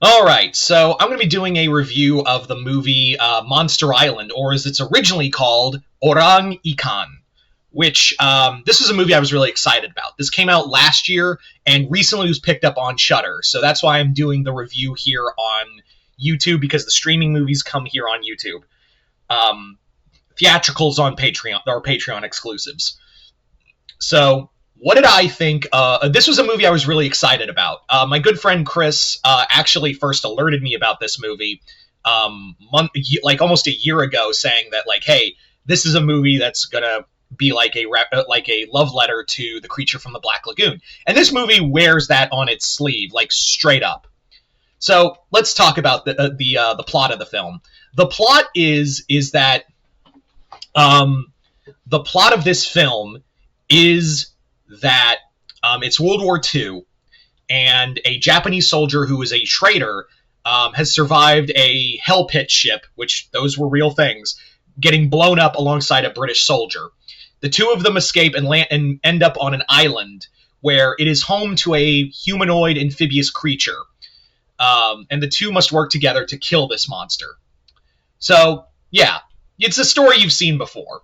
Alright, so I'm going to be doing a review of the movie Monster Island, or as it's originally called, Orang Ikan, which, this is a movie I was really excited about. This came out last year, and recently was picked up on Shudder, so that's why I'm doing the review here on YouTube, because the streaming movies come here on YouTube. Theatricals on Patreon, or Patreon exclusives. So, what did I think? This was a movie I was really excited about. My good friend Chris actually first alerted me about this movie, almost a year ago, saying that, like, hey, this is a movie that's gonna be like a love letter to The Creature from the Black Lagoon, and this movie wears that on its sleeve, like, straight up. So let's talk about the plot of the film. The plot is that the plot of this film is that it's World War II, and a Japanese soldier who is a traitor has survived a hell pit ship, which those were real things, getting blown up alongside a British soldier. The two of them escape and end up on an island where it is home to a humanoid amphibious creature, and the two must work together to kill this monster. So, yeah, it's a story you've seen before.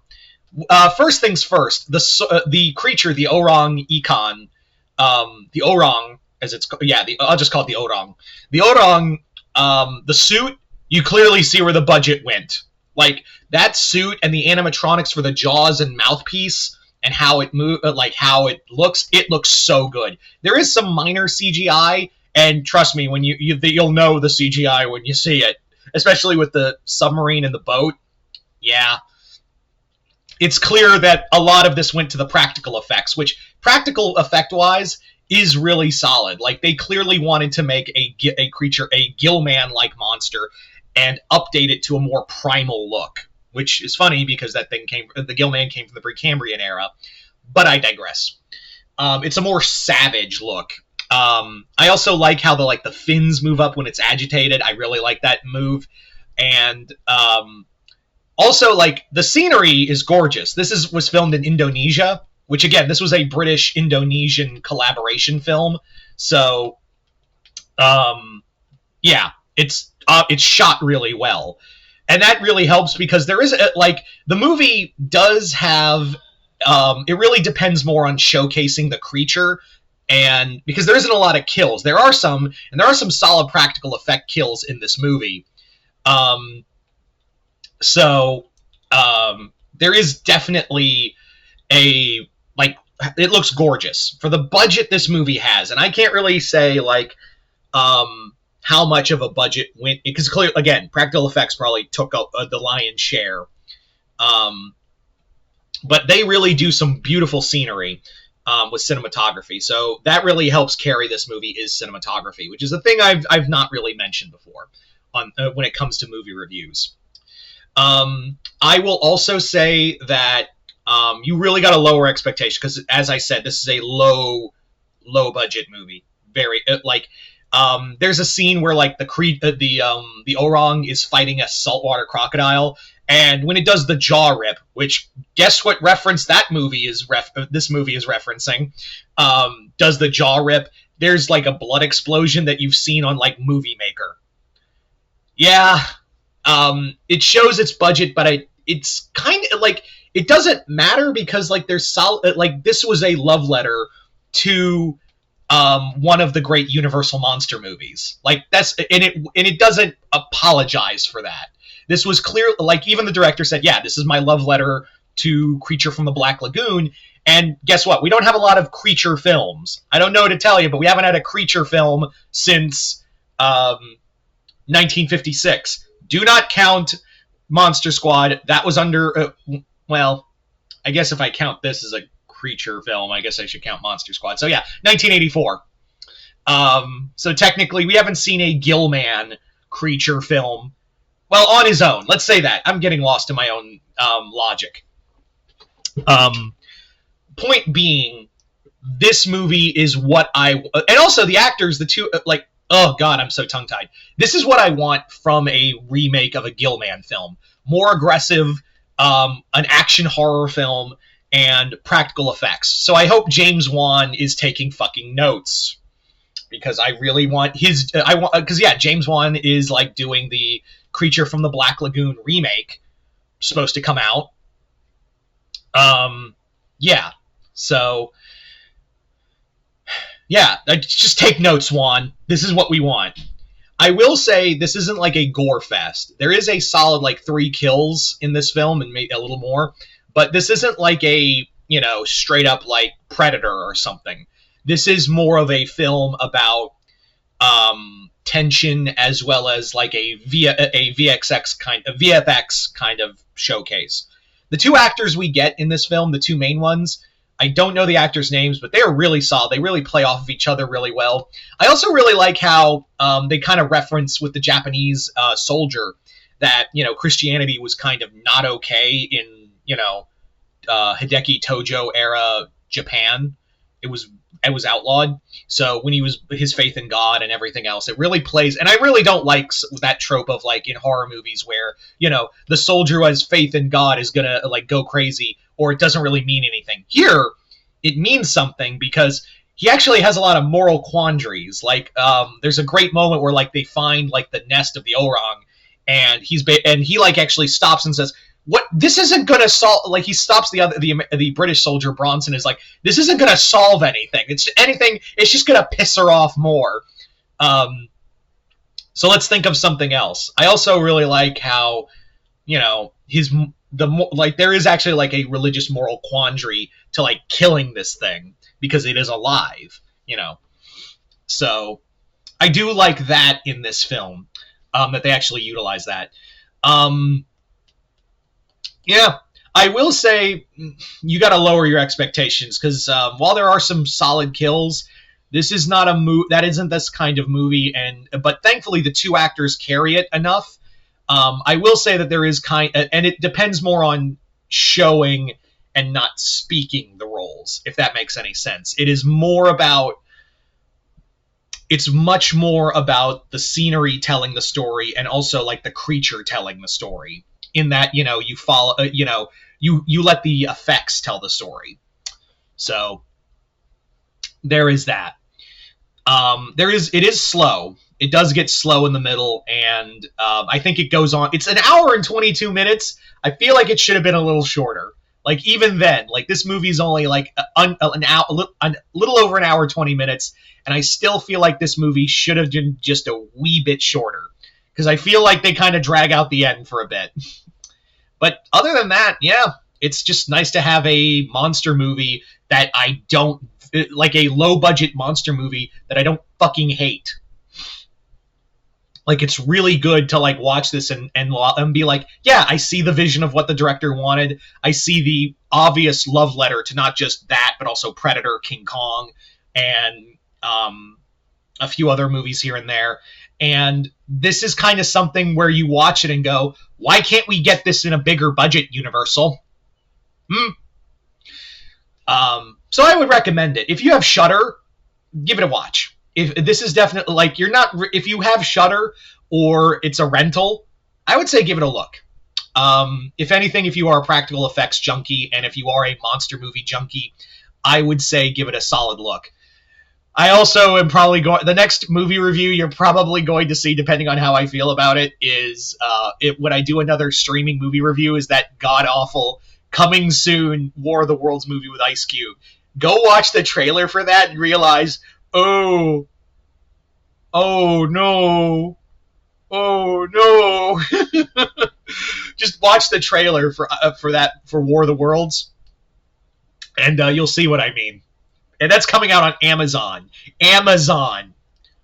First things first, the creature, the Orang Ikan, the Orang, as it's called, yeah, I'll just call it the Orang. The Orang, the suit, you clearly see where the budget went. Like, that suit and the animatronics for the jaws and mouthpiece and how it how it looks so good. There is some minor CGI, and trust me, when you'll know the CGI when you see it, especially with the submarine and the boat. Yeah. It's clear that a lot of this went to the practical effects, which, practical effect-wise, is really solid. Like, they clearly wanted to make a creature, a Gillman-like monster, and update it to a more primal look, which is funny because the Gillman came from the Precambrian era, but I digress. It's a more savage look. I also like how the fins move up when it's agitated. I really like that move. And, also, like, the scenery is gorgeous. This was filmed in Indonesia, which, again, this was a British-Indonesian collaboration film. So, yeah, it's shot really well. And that really helps because there is, the movie does have, it really depends more on showcasing the creature, and because there isn't a lot of kills. There are some solid practical effect kills in this movie. So, there is definitely it looks gorgeous for the budget this movie has, and I can't really say, how much of a budget went, because clearly, again, practical effects probably took the lion's share. But they really do some beautiful scenery, with cinematography, so that really helps carry this movie is cinematography, which is a thing I've not really mentioned before when it comes to movie reviews. I will also say that you really got to lower expectations because, as I said, this is a low budget movie. Very there's a scene where the Orang is fighting a saltwater crocodile, and when it does the jaw rip, which guess what reference this movie is referencing, does the jaw rip. There's like a blood explosion that you've seen on Movie Maker. Yeah. It shows its budget, but it's kind of it doesn't matter because there's solid, this was a love letter to one of the great Universal monster movies. It doesn't apologize for that. This was clear, even the director said, yeah, this is my love letter to Creature from the Black Lagoon. And guess what? We don't have a lot of creature films. I don't know what to tell you, but we haven't had a creature film since 1956. Do not count Monster Squad. That was under, I guess if I count this as a creature film, I guess I should count Monster Squad. So yeah, 1984. So technically, we haven't seen a Gillman creature film. Well, on his own. Let's say that. I'm getting lost in my own logic. Point being, this movie is what and also the actors, the two, oh god, I'm so tongue-tied. This is what I want from a remake of a Gillman film. More aggressive, an action horror film, and practical effects. So I hope James Wan is taking fucking notes. because I really want his. I want because yeah, James Wan is like doing the Creature from the Black Lagoon remake, supposed to come out. Yeah. So yeah, just take notes, Juan. This is what we want. I will say this isn't like a gore fest. There is a solid like 3 kills in this film and maybe a little more, but this isn't like a, straight up like Predator or something. This is more of a film about tension as well as like a VFX kind of showcase. The 2 actors we get in this film, the 2 main ones, I don't know the actors' names, but they are really solid. They really play off of each other really well. I also really like how they kind of reference with the Japanese soldier that, Christianity was kind of not okay in, Hideki Tojo era Japan. It was outlawed. So when he was his faith in God and everything else, it really plays. And I really don't like that trope of like in horror movies where, the soldier who has faith in God is going to like go crazy or it doesn't really mean anything. Here, it means something because he actually has a lot of moral quandaries. Like, there's a great moment where like they find like the nest of the orang, and he like actually stops and says, "What? This isn't gonna solve." Like he stops the British soldier Bronson is like, "This isn't gonna solve anything. It's just gonna piss her off more." So let's think of something else. I also really like how, there is actually like a religious moral quandary to like killing this thing because it is alive, So I do like that in this film, that they actually utilize that. Yeah, I will say you got to lower your expectations because while there are some solid kills, this is not a that isn't this kind of movie, but thankfully the 2 actors carry it enough. I will say that there is and it depends more on showing and not speaking the roles, if that makes any sense. It's much more about the scenery telling the story and also like the creature telling the story, in that, you follow, you let the effects tell the story. So there is that. It is slow. It does get slow in the middle, and I think it goes on. It's an hour and 22 minutes. I feel like it should have been a little shorter. Like even then, like this movie's only like a little over an hour 20 minutes, and I still feel like this movie should have been just a wee bit shorter because I feel like they kind of drag out the end for a bit. But other than that, yeah, it's just nice to have a monster movie that I don't like, a low budget monster movie that I don't fucking hate. Like, it's really good to like watch this and be like, yeah, I see the vision of what the director wanted. I see the obvious love letter to not just that, but also Predator, King Kong, and a few other movies here and there. And this is kind of something where you watch it and go, why can't we get this in a bigger budget, Universal? So I would recommend it. If you have Shudder, give it a watch. If this is definitely like if you have Shudder or it's a rental, I would say give it a look. If anything, if you are a practical effects junkie and if you are a monster movie junkie, I would say give it a solid look. I also am probably the next movie review you're probably going to see, depending on how I feel about it, is when I do another streaming movie review, is that god-awful coming soon War of the Worlds movie with Ice Cube. Go watch the trailer for that and realize, oh no, just watch the trailer for War of the Worlds, and you'll see what I mean. And that's coming out on Amazon.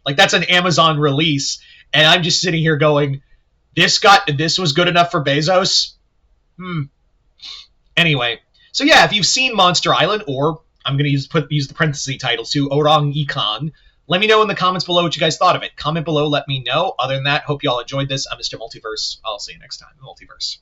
Like, that's an Amazon release, and I'm just sitting here going, this was good enough for Bezos? Anyway, so yeah, if you've seen Monster Island, or I'm going to use the parenthesis title too, Orang Ikan, let me know in the comments below what you guys thought of it. Comment below, let me know. Other than that, hope you all enjoyed this. I'm Mr. Multiverse. I'll see you next time in Multiverse.